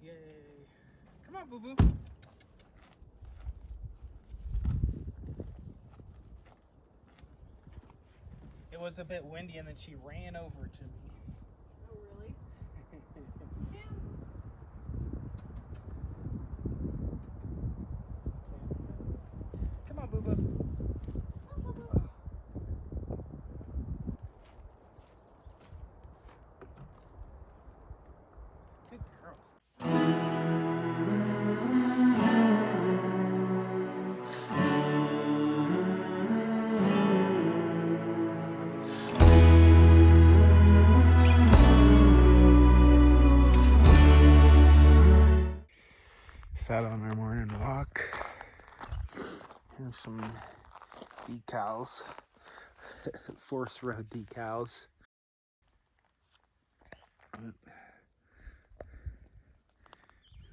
Yay. Come on, boo-boo. It was a bit windy and then she ran over to me. Oh, really? Come on, boo-boo. Good girl. Sat on our morning walk. Here's some decals, force road decals.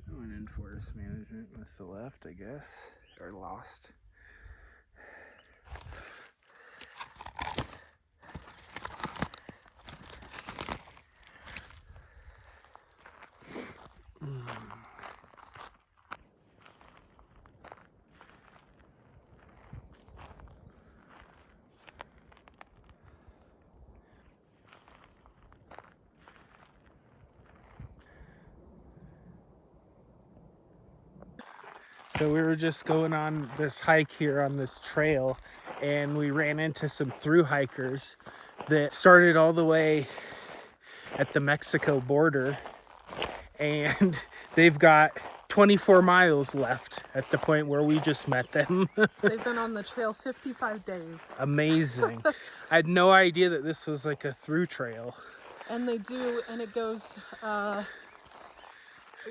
Someone in forest management must have left, I guess, or lost. So we were just going on this hike here on this trail, and we ran into some thru hikers that started all the way at the Mexico border, and they've got 24 miles left at the point where we just met them. They've been on the trail 55 days. Amazing. I had no idea that this was like a thru trail. And they do, and it goes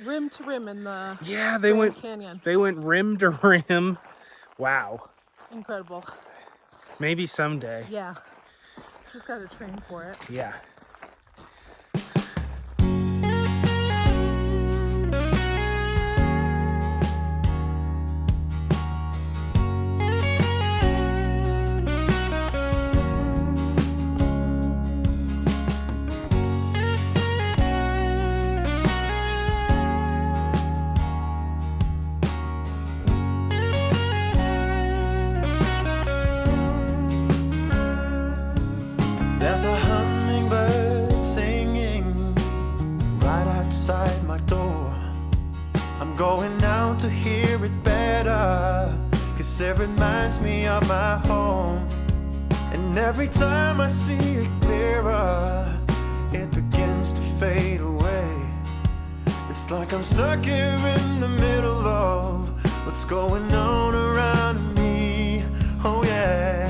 rim to rim in the Grand Canyon. They went rim to rim. Wow. Incredible. Maybe someday. Yeah. Just got to train for it. Yeah. There's a hummingbird singing right outside my door. I'm going out to hear it better, 'cause it reminds me of my home. And every time I see it clearer, it begins to fade away. It's like I'm stuck here in the middle of what's going on around me. Oh yeah.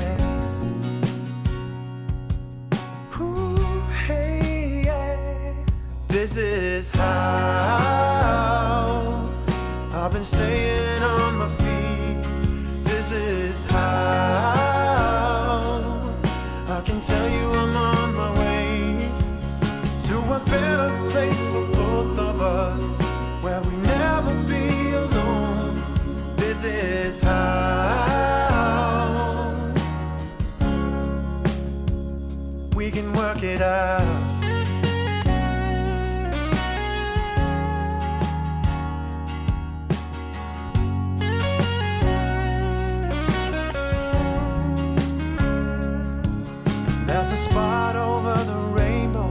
This is how I've been staying on my feet. This is how I can tell you I'm on my way to a better place for both of us, where we never be alone. This is how we can work it out. There's a spot over the rainbow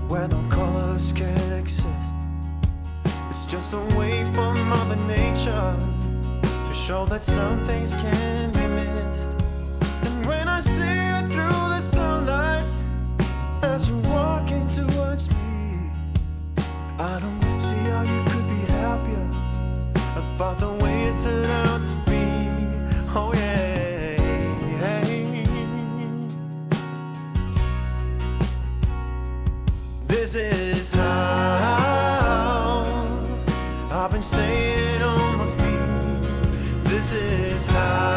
where no colors can exist. It's just a way for Mother Nature to show that some things can be missed. And when I see you through the sunlight as you're walking towards me, I don't see how you could be happier about the way it turned out to be. Oh yeah. This is how I've been staying on my feet. This is how